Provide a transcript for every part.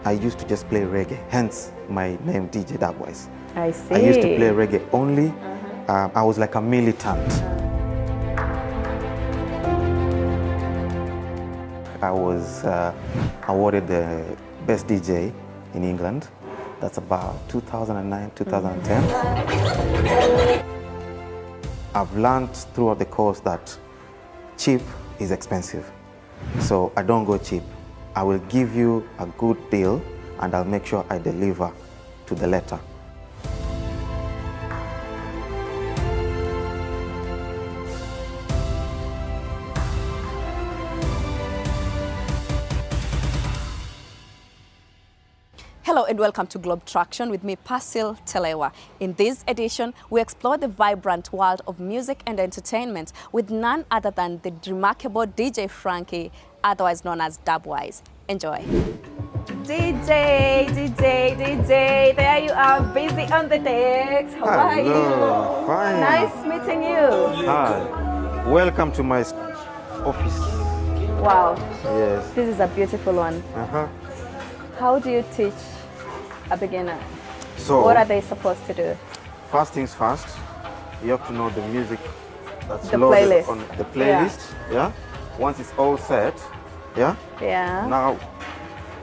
I used to just play reggae, hence my name DJ Dubwise. I see. I used to play reggae only. I was like a militant. I was awarded the best DJ in England. That's about 2009, 2010. I've learned throughout the course that cheap is expensive. So I don't go cheap. I will give you a good deal and I'll make sure I deliver to the letter. Hello and welcome to Globe Traktion with me, Persil Telewa. In this edition, we explore the vibrant world of music and entertainment with none other than the remarkable DJ Frankie, otherwise known as Dubwise. Enjoy. DJ, there you are, busy on the decks. How are you? Fine. Nice meeting you. Hi. Welcome to my office. Wow. Yes. This is a beautiful one. How do you teach a beginner? So, what are they supposed to do? First things first, you have to know the music that's The loaded playlist. on the playlist. Yeah. Once it's all set, yeah. Yeah. Now,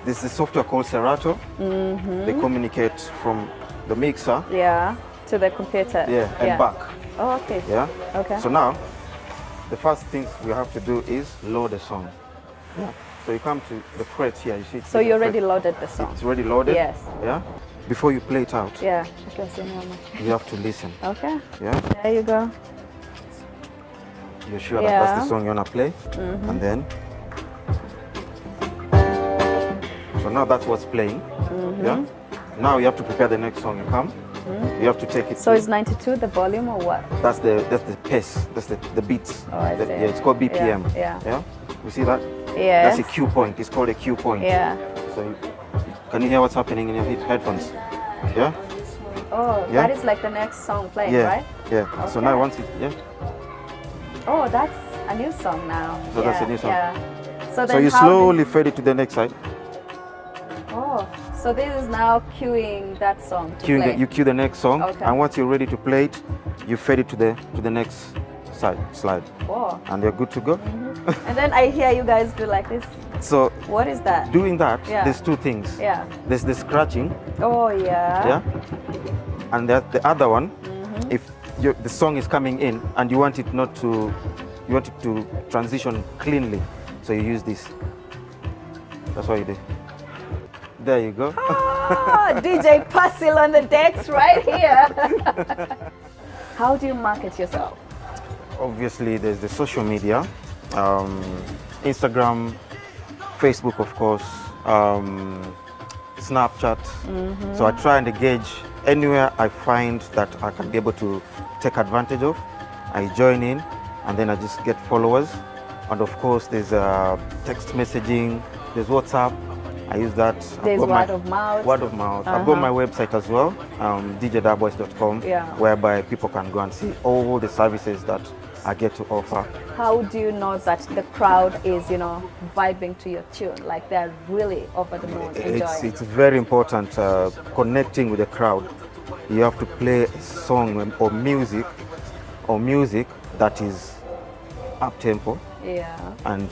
this is a software called Serato. They communicate from the mixer. Yeah. To the computer. Yeah, and back. Oh, okay. Yeah. Okay. So now, the first thing we have to do is load the song. Yeah. So you come to the crate here. You see. So you already loaded the song. It's already loaded. Yes. Yeah. Before you play it out, Yeah. you have to listen. Okay. Yeah. There you go. You're sure that that's the song you wanna play, and then. So now that's what's playing. Yeah. Now you have to prepare the next song. You come. You have to take it. So is 92 the volume or what? That's the pace. That's the beats. Oh, I see. Yeah, it's called BPM. Yeah. Yeah. You see that? Yes. That's a cue point. It's called a cue point. Yeah. So can you hear what's happening in your headphones? Yeah. Oh, Yeah? that is like the next song playing, Yeah. right? Yeah. So Okay. now once it, yeah. Oh, that's a new song now. So that's a new song. Yeah. So So then you how slowly fade it to the next side. Oh, so this is now cueing that song to Cueing play. you cue the next song, Okay. and once you're ready to play it, you fade it to the next slide, Oh. and you're good to go. And then I hear you guys do like this. So What is that? doing that, Yeah. there's two things. Yeah. There's the scratching, Oh, yeah. yeah, and the other one, if the song is coming in and you want it to transition cleanly, so you use this. That's what you do. There you go. Ah, DJ Persil on the decks right here. How do you market yourself? Obviously, there's the social media, Instagram, Facebook, of course, Snapchat. So I try and engage anywhere I find that I can be able to take advantage of. I join in, and then I just get followers. And of course, there's text messaging, there's WhatsApp. I use that. There's word of mouth. Word of mouth. I've got my website as well, djdubwise.com, Yeah. whereby people can go and see all the services that I get to offer. How do you know that the crowd is, vibing to your tune? Like they're really over the moon, enjoying? It's very important connecting with the crowd. You have to play a song or music that is up tempo, Yeah. and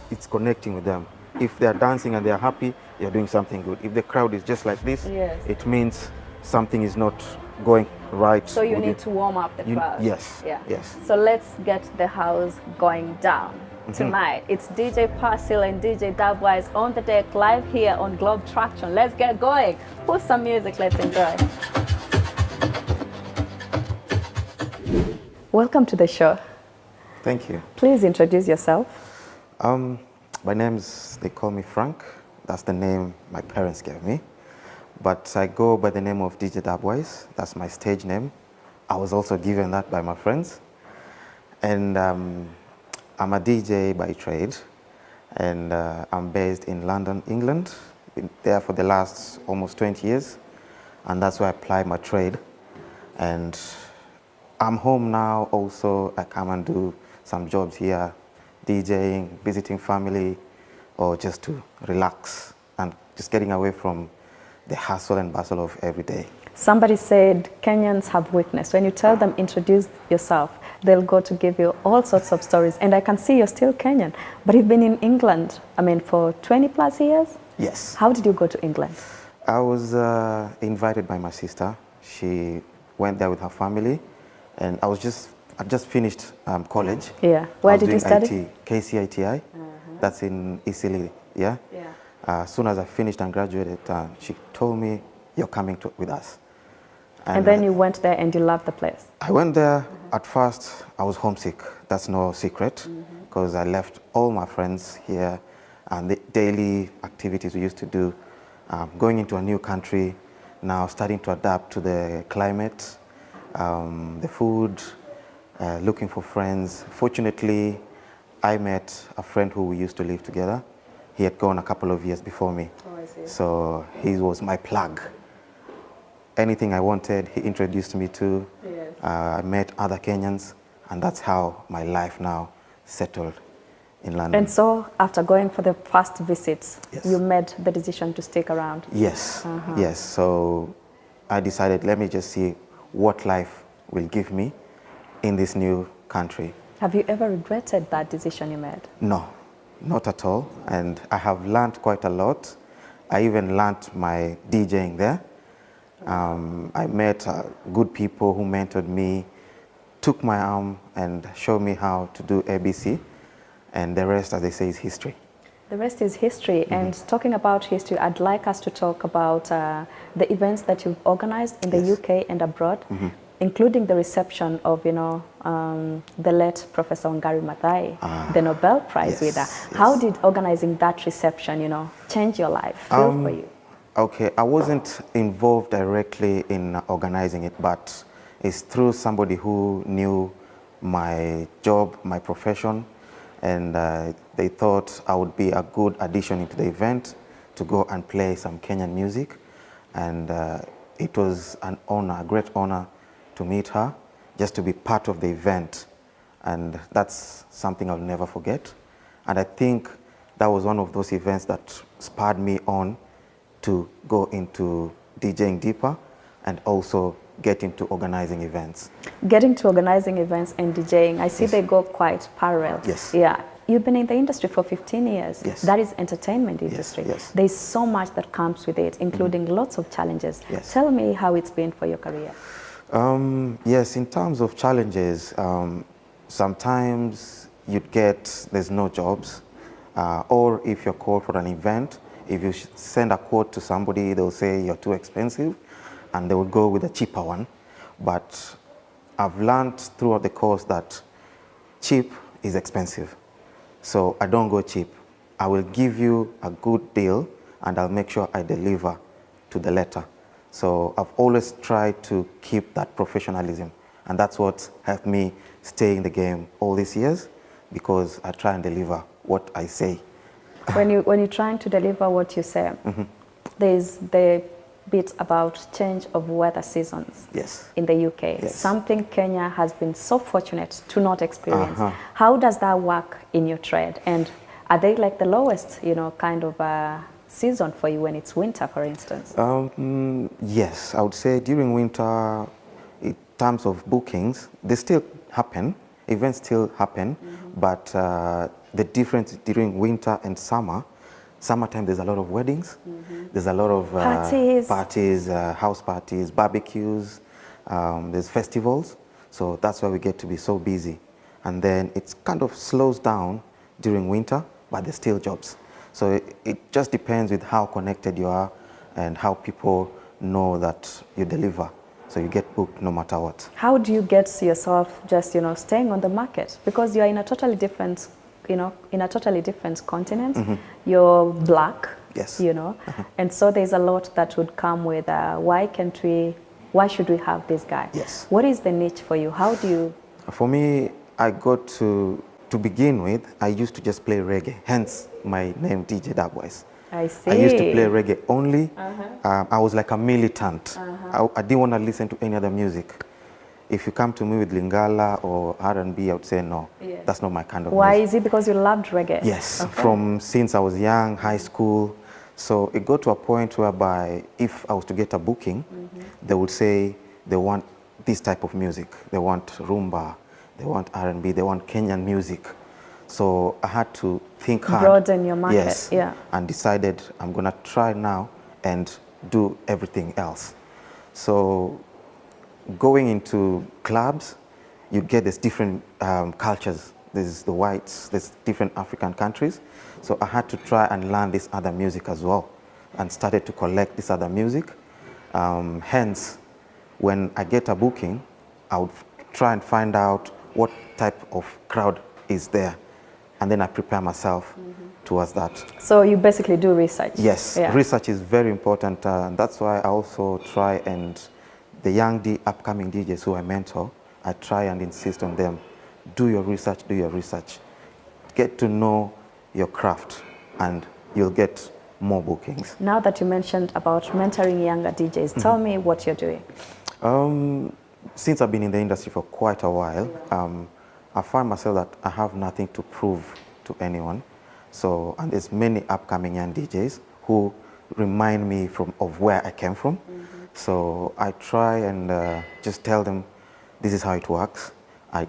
it's connecting with them. If they're dancing and they're happy, you're doing something good. If the crowd is just like this, Yes. it means something is not going right. So you with need to warm up the crowd. Yes. Yeah. Yes. So let's get the house going down tonight. It's DJ Persil and DJ Dubwise on the deck live here on Globe Traktion. Let's get going. Put some music, let's enjoy. Welcome to the show. Thank you. Please introduce yourself. My name's, they call me Frank. That's the name my parents gave me. But I go by the name of DJ Dubwise. That's my stage name. I was also given that by my friends. And I'm a DJ by trade. And I'm based in London, England. Been there for the last almost 20 years. And that's where I apply my trade. And I'm home now also. I come and do some jobs here, DJing, visiting family, or just to relax and just getting away from the hustle and bustle of every day. Somebody said Kenyans have weakness. When you tell them introduce yourself, they'll go to give you all sorts of stories. And I can see you're still Kenyan, but you've been in England, I mean, for 20 plus years? Yes. How did you go to England? I was invited by my sister. She went there with her family, and I just finished college. Yeah. Where did you study? IT, KCITI. That's in Eastleigh. Yeah. As soon as I finished and graduated, she told me, "You're coming with us." And then you went there and you loved the place. I went there. At first, I was homesick. That's no secret, because I left all my friends here and the daily activities we used to do. Going into a new country, now starting to adapt to the climate, the food, looking for friends. Fortunately, I met a friend who we used to live together. He had gone a couple of years before me. Oh, I see. So he was my plug. Anything I wanted, he introduced me to. Yes. I met other Kenyans, and that's how my life now settled in London. And so after going for the first visits, Yes. you made the decision to stick around. Yes, yes. So I decided, let me just see what life will give me in this new country. Have you ever regretted that decision you made? No, not at all. And I have learned quite a lot. I even learned my DJing there. I met good people who mentored me, took my arm and showed me how to do ABC. And the rest, as they say, is history. The rest is history. And talking about history, I'd like us to talk about the events that you've organized in the UK and abroad, including the reception of, the late Professor Wangari Maathai, the Nobel Prize winner. How did organizing that reception, change your life, feel for you? Okay, I wasn't involved directly in organizing it, but it's through somebody who knew my job, my profession, and they thought I would be a good addition into the event to go and play some Kenyan music. And it was an honor, a great honor to meet her, just to be part of the event. And that's something I'll never forget. And I think that was one of those events that spurred me on to go into DJing deeper and also get into organizing events. Getting to organizing events and DJing, I see they go quite parallel. Yes. Yeah. You've been in the industry for 15 years. Yes. That is entertainment industry. Yes. There's so much that comes with it, including lots of challenges. Yes. Tell me how it's been for your career. Yes, in terms of challenges, sometimes there's no jobs, or if you're called for an event, if you send a quote to somebody, they'll say you're too expensive, and they will go with a cheaper one. But I've learned throughout the course that cheap is expensive. So I don't go cheap. I will give you a good deal, and I'll make sure I deliver to the letter. So I've always tried to keep that professionalism, and that's what helped me stay in the game all these years, because I try and deliver what I say. When you're trying to deliver what you say, there's the bit about change of weather seasons. Yes. In the UK. Yes. Something Kenya has been so fortunate to not experience. How does that work in your trade? And are they like the lowest, kind of season for you when it's winter, for instance? Yes, I would say during winter, in terms of bookings, they still happen, events still happen, but the difference during winter and summertime, there's a lot of weddings, there's a lot of parties, house parties, barbecues, there's festivals, so that's why we get to be so busy. And then it kind of slows down during winter, but there's still jobs. So it just depends with how connected you are and how people know that you deliver. So you get booked no matter what. How do you get yourself just, staying on the market? Because you're in a totally different, continent. You're black, yes. And so there's a lot that would come with why should we have this guy? Yes. What is the niche for you? How do you? For me, I got to begin with, I used to just play reggae, hence my name DJ Dubwise. I see. I used to play reggae only. I was like a militant. I didn't want to listen to any other music. If you come to me with Lingala or R&B, I would say no. Yes. That's not my kind of music. Why is it? Because you loved reggae? Yes, from since I was young, high school. So it got to a point whereby if I was to get a booking, they would say they want this type of music. They want rumba, they want R&B, they want Kenyan music. So I had to think hard. Broaden your market, yes, yeah. and decided I'm gonna try now and do everything else. So going into clubs, you get these different cultures. There's the whites, there's different African countries. So I had to try and learn this other music as well and started to collect this other music. Hence, when I get a booking, I would try and find out what type of crowd is there. And then I prepare myself towards that. So you basically do research? Yes, yeah. Research is very important. That's why I also try and the young upcoming DJs who I mentor, I try and insist on them, do your research, do your research. Get to know your craft and you'll get more bookings. Now that you mentioned about mentoring younger DJs, tell me what you're doing. Since I've been in the industry for quite a while, I find myself that I have nothing to prove to anyone. So, and there's many upcoming young DJs who remind me of where I came from. So I try and just tell them this is how it works. I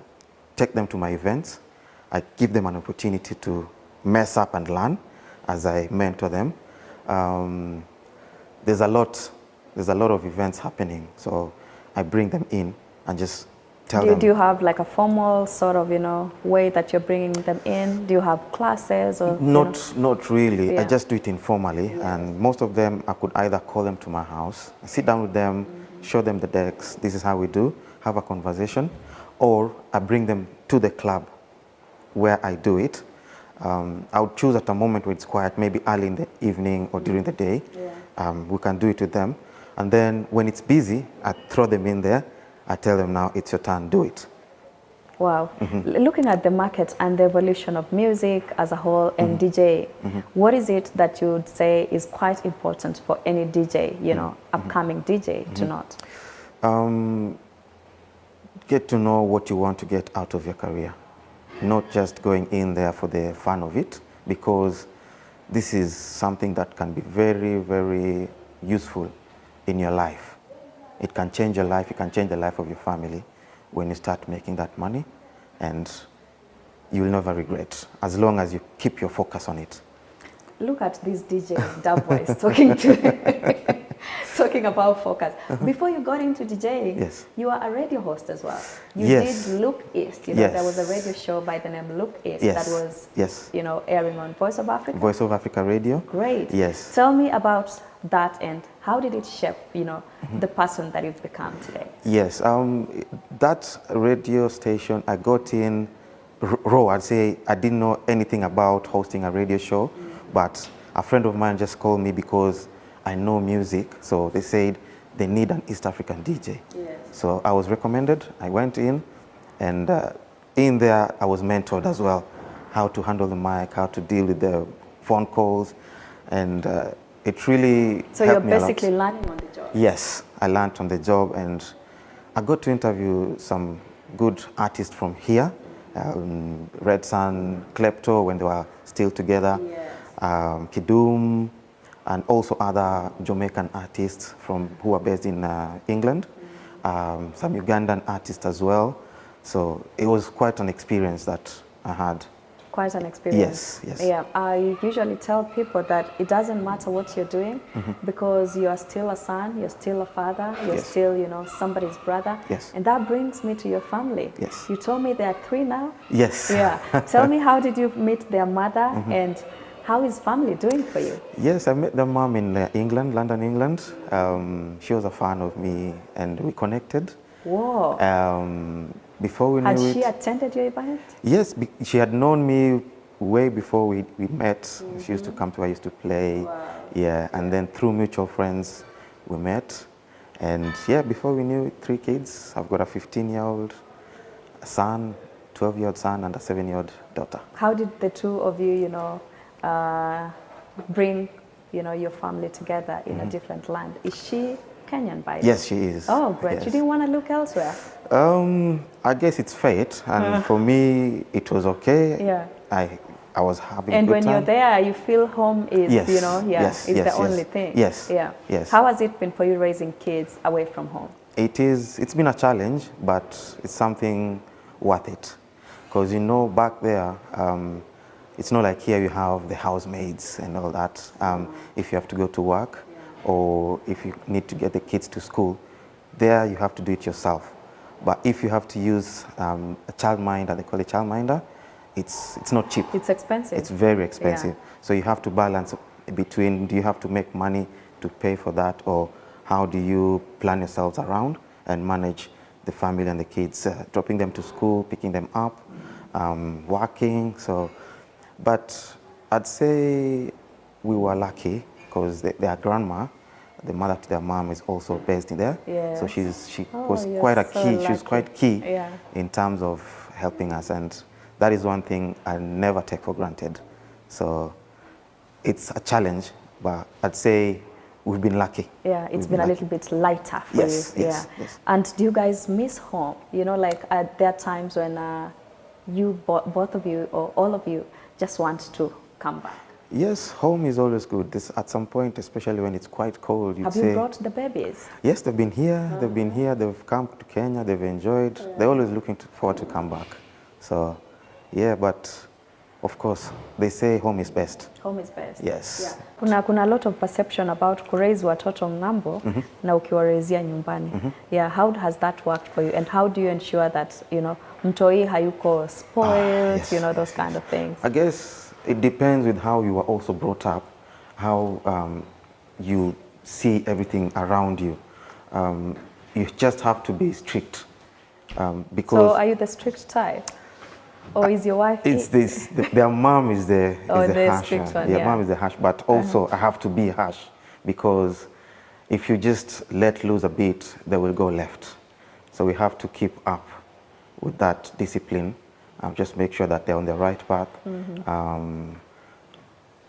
take them to my events. I give them an opportunity to mess up and learn as I mentor them. There's a lot of events happening. So I bring them in and just tell them. Do you have like a formal sort of, way that you're bringing them in? Do you have classes or? Not really. Yeah. I just do it informally. Yes. And most of them, I could either call them to my house, sit down with them, show them the decks. This is how we do, have a conversation, or I bring them to the club where I do it. I would choose at a moment where it's quiet, maybe early in the evening or during the day. Yeah. We can do it with them. And then when it's busy, I throw them in there. I tell them now it's your turn, do it. Wow. Looking at the market and the evolution of music as a whole and DJ, what is it that you would say is quite important for any DJ, upcoming DJ to know? Get to know what you want to get out of your career. Not just going in there for the fun of it, because this is something that can be very, very useful in your life. It can change your life, it can change the life of your family when you start making that money, and you'll never regret, as long as you keep your focus on it. Look at this DJ Dubwise talking about focus. Before you got into DJing, yes. You were a radio host as well. You yes. did Look East. Yes. There was a radio show by the name Look East yes. that was yes. Airing on Voice of Africa. Voice of Africa Radio. Great. Yes. Tell me about that and how did it shape, the person that you've become today? Yes. That radio station, I got in raw. I'd say I didn't know anything about hosting a radio show, but a friend of mine just called me because I know music, so they said they need an East African DJ. Yes. So I was recommended, I went in, and in there I was mentored as well, how to handle the mic, how to deal with the phone calls, and it really So helped you're me basically learning on the job? Yes, I learned on the job, and I got to interview some good artists from here, Red Sun, Klepto, when they were still together, yes. Kidum, and also other Jamaican artists who are based in England, some Ugandan artists as well. So it was quite an experience that I had. Quite an experience. Yes, yes. Yeah, I usually tell people that it doesn't matter what you're doing because you are still a son, you're still a father, you're yes. still, somebody's brother. Yes. And that brings me to your family. Yes. You told me there are 3 now? Yes. Yeah. Tell me, how did you meet their mother and how is family doing for you? Yes, I met the mom in England, London, England. She was a fan of me and we connected. Whoa. Before we knew Had she attended your event? Yes, she had known me way before we met. She used to come to, I used to play. Wow. Yeah, and then through mutual friends, we met. And yeah, before we knew it, 3 kids. I've got a 15-year-old son, 12-year-old son, and a 7-year-old daughter. How did the two of you, bring, your family together in a different land? Is she Kenyan by Yes, she is. Oh, great. Yes. You didn't want to look elsewhere? I guess it's fate, and for me, it was okay. Yeah. I I was having and a good when time. you're there, you feel home is, Yes, you know, yes, is yes, the only yes, thing. yes, Yeah. yes. How has it been for you raising kids away from home? It's been a challenge, but it's something worth it. Because, you know, back there, it's not like here you have the housemaids and all that. If you have to go to work or if you need to get the kids to school, there you have to do it yourself. But if you have to use a childminder, they call it childminder, it's not cheap. It's expensive. It's very expensive. Yeah. So you have to balance between, do you have to make money to pay for that, or how do you plan yourselves around and manage the family and the kids, dropping them to school, picking them up, working. So, but I'd say we were lucky because their grandma, the mother to their mom, is also based in there. Yes. So she Oh, was you're quite a so key. She was lucky. quite key Yeah. in terms of helping us, and that is one thing I never take for granted. So it's a challenge, but I'd say we've been lucky. Yeah, it's We've been a lucky. little bit lighter for Yes, you. yes, Yeah. yes. And do you guys miss home? You know, like there are times when you, both of you or all of you, just want to come back. Yes, home is always good. At some point, especially when it's quite cold, you'd Have say, you brought the babies? yes, they've been here. They've been here. They've come to Kenya. They've enjoyed. They're always looking forward to come back. So, yeah, but of course, they say home is best. Home is best. Yes. Yeah. Kuna a lot of perception about kuraise watoto ng'ambo na ukiwaraizia nyumbani. Yeah, how has that worked for you, and how do you ensure that, you know, mtoi hayuko spoiled, yes, you know, those kind of things? I guess it depends with how you were also brought up, how you see everything around you. You just have to be strict because. So are you the strict type? Or is your wife? It's this. Their mom is the harsh. strict one, Their yeah. mom is the harsh, but also I have to be harsh because if you just let loose a bit, they will go left. So we have to keep up with that discipline. Just make sure that they're on the right path.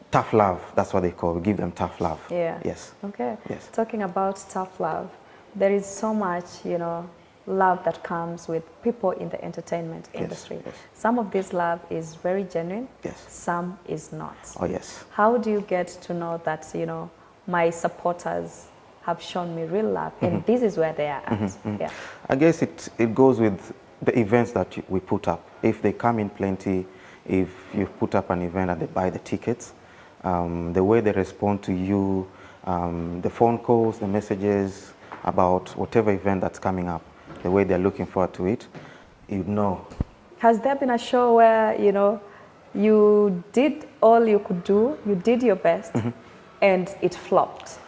Tough love. That's what they call. We give them tough love. Yeah. Yes. Okay. Yes. Talking about tough love, there is so much, you know, love that comes with people in the entertainment industry. Yes. Some of this love is very genuine. Yes. Some is not. Oh yes. How do you get to know that, you know, my supporters have shown me real love and this is where they are at? Yeah. I guess it goes with the events that we put up. If they come in plenty, if you put up an event and they buy the tickets, the way they respond to you, the phone calls, the messages about whatever event that's coming up, the way they're looking forward to it, you know. Has there been a show where, you know, you did all you could do, you did your best, and it flopped?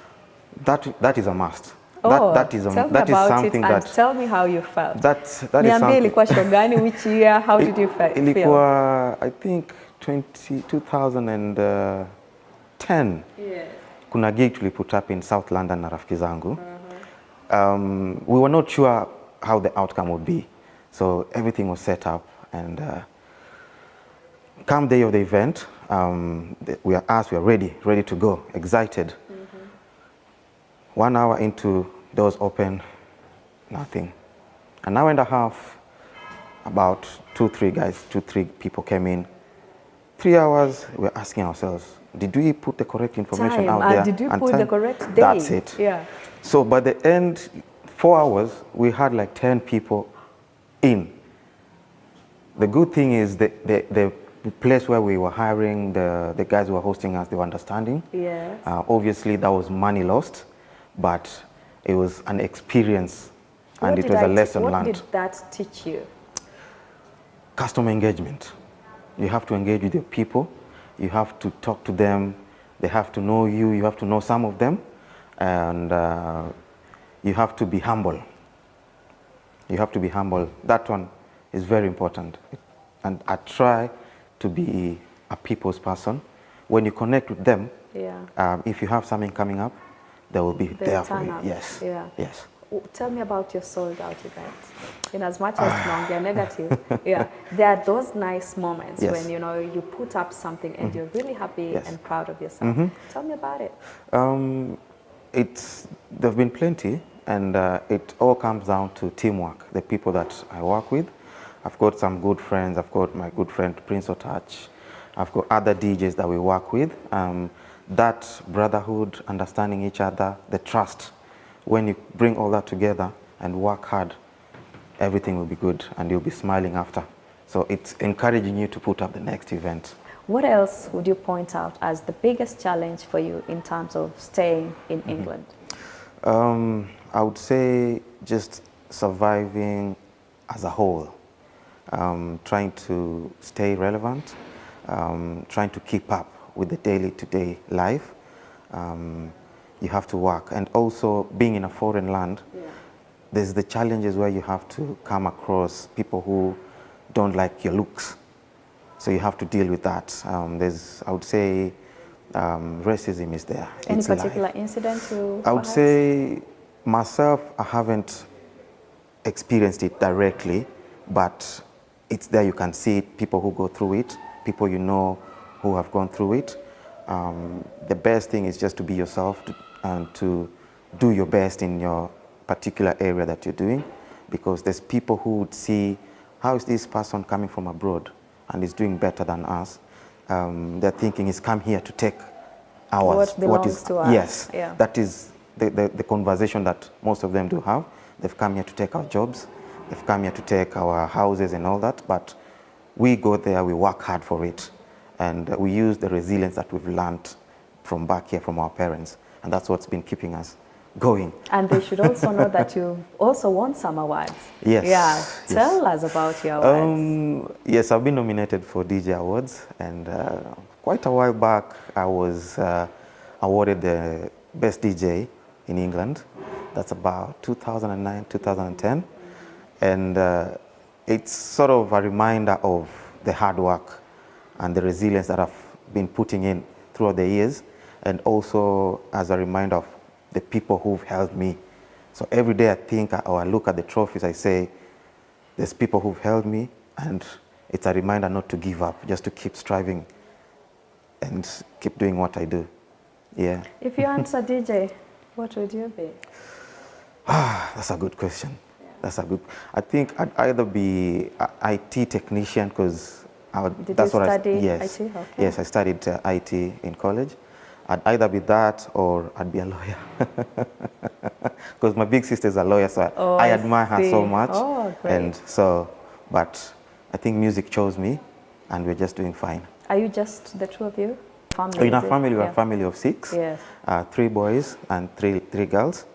That is a must. Oh, that is tell me that is about something it and that tell me how you felt. that is Niambie something. ilikuwa show gani, which year, how did you feel? Ilikuwa, I think 2010. Yes. Kuna gig tuliput up in South London na rafiki zangu. We were not sure how the outcome would be, so everything was set up, and come day of the event, we are asked, we are ready to go, excited. 1 hour into, doors open, nothing. An hour and a half, about two, three people came in. 3 hours, we're asking ourselves, did we put the correct information out there? Did you and put the correct day? That's it. Yeah. So by the end, 4 hours, we had like 10 people in. The good thing is the place where we were hiring, the guys who were hosting us, they were understanding. Yes. Obviously, that was money lost, but it was an experience, and it was a lesson learned. What did that teach you? Customer engagement. You have to engage with your people. You have to talk to them. They have to know you. You have to know some of them. And you have to be humble. You have to be humble. That one is very important. And I try to be a people's person. When you connect with them, yeah. If you have something coming up, they will be there for you. Yes. Yeah. Yes. Tell me about your sold out events. In as much as you're negative, yeah, there are those nice moments when, you know, you put up something and you're really happy and proud of yourself. Tell me about it. There've been plenty, and it all comes down to teamwork. The people that I work with, I've got some good friends. I've got my good friend Prince Otach. I've got other DJs that we work with. That brotherhood, understanding each other, the trust, when you bring all that together and work hard, everything will be good and you'll be smiling after. So it's encouraging you to put up the next event. What else would you point out as the biggest challenge for you in terms of staying in England? I would say just surviving as a whole, trying to stay relevant, trying to keep up with the day-to-day life. You have to work, and also being in a foreign land, there's the challenges where you have to come across people who don't like your looks. So you have to deal with that. I would say, racism is there. Any particular incident I would say myself, I haven't experienced it directly, but it's there, you can see it, people who go through it, people you know who have gone through it. The best thing is just to be yourself and to do your best in your particular area that you're doing, because there's people who would see, how is this person coming from abroad and is doing better than us? They're thinking he's come here to take ours. What belongs to us. Yes, that is the conversation that most of them do have. They've come here to take our jobs, they've come here to take our houses and all that, but we go there, we work hard for it, and we use the resilience that we've learned from back here from our parents, and that's what's been keeping us going. And they should also know that you also won some awards. Yes. Yeah. Tell us about your awards. Yes, I've been nominated for DJ Awards, and quite a while back I was awarded the best DJ in England. That's about 2009, 2010. And it's sort of a reminder of the hard work and the resilience that I've been putting in throughout the years, and also as a reminder of the people who've helped me. So every day I think, or I look at the trophies, I say, there's people who've helped me, and it's a reminder not to give up, just to keep striving and keep doing what I do. Yeah. If you answer DJ, what would you be? That's a good question. That's a good. I think I'd either be an IT technician, because that's what I study. Yes, IT? Okay. Yes, I studied IT in college. I'd either be that or I'd be a lawyer, because my big sister is a lawyer, so I admire her so much. Oh, great. And so, but I think music chose me, and we're just doing fine. Are you just the two of you? Family, in our family, we're a family of 6. Yes. 3 boys and three girls.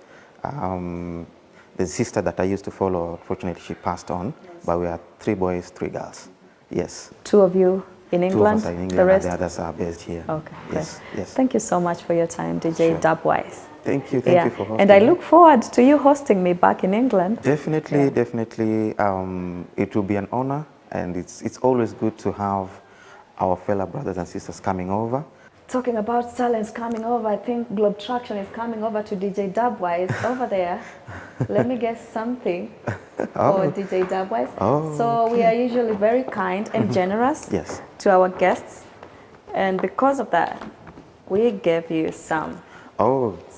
The sister that I used to follow, unfortunately, she passed on, but we are 3 boys, 3 girls. Yes. 2 of you in England, 2 of us are in England, the rest? and the others are based here. Okay. Yes, yes. Thank you so much for your time, DJ Dubwise. Thank you for hosting. And I look forward to you hosting me back in England. Definitely, definitely. It will be an honor, and it's always good to have our fellow brothers and sisters coming over. Talking about talents coming over, I think Globe Traktion is coming over to DJ Dubwise over there. Let me guess something for DJ Dubwise. So we are usually very kind and generous to our guests, and because of that, we gave you something.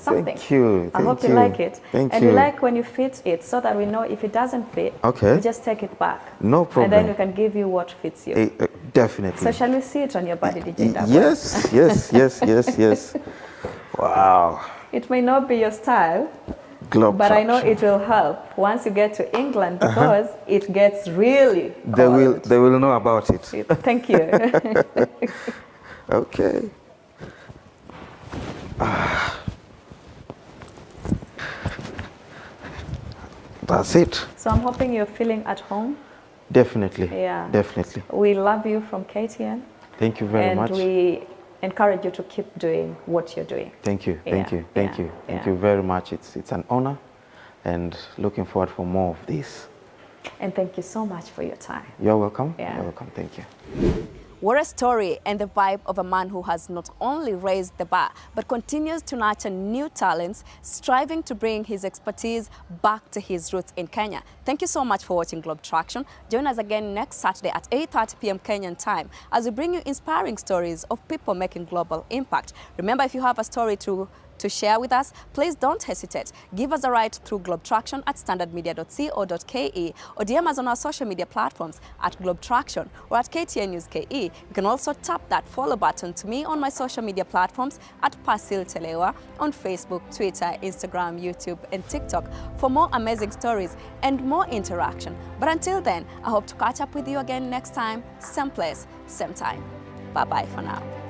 Thank you. I hope you like it. Thank and you. we like when you fit it, so that we know if it doesn't fit, we just take it back. No problem. And then we can give you what fits you. Definitely. So shall we see it on your body, DJ Dubwise? Yes, yes, yes, yes, yes. Wow. It may not be your style, Globe but Traktion. I know it will help once you get to England, because it gets really cold. They will know about it. Thank you. Okay. That's it. So I'm hoping you're feeling at home. Definitely. Yeah. Definitely. We love you from KTN. Thank you very much. And we encourage you to keep doing what you're doing. Thank you. Thank you. Thank you. Thank you very much. It's an honor, and looking forward for more of this. And thank you so much for your time. You're welcome. Yeah. You're welcome. Thank you. What a story and the vibe of a man who has not only raised the bar, but continues to nurture new talents, striving to bring his expertise back to his roots in Kenya. Thank you so much for watching Globe Traktion. Join us again next Saturday at 8:30 p.m. Kenyan time as we bring you inspiring stories of people making global impact. Remember, if you have a story to To share with us, please don't hesitate. Give us a write through Globe Traktion at standardmedia.co.ke or DM us on our social media platforms at Globe Traktion or at KTN News KE. You can also tap that follow button to me on my social media platforms at Persil Telewa on Facebook, Twitter, Instagram, YouTube, and TikTok for more amazing stories and more interaction. But until then, I hope to catch up with you again next time, same place, same time. Bye-bye for now.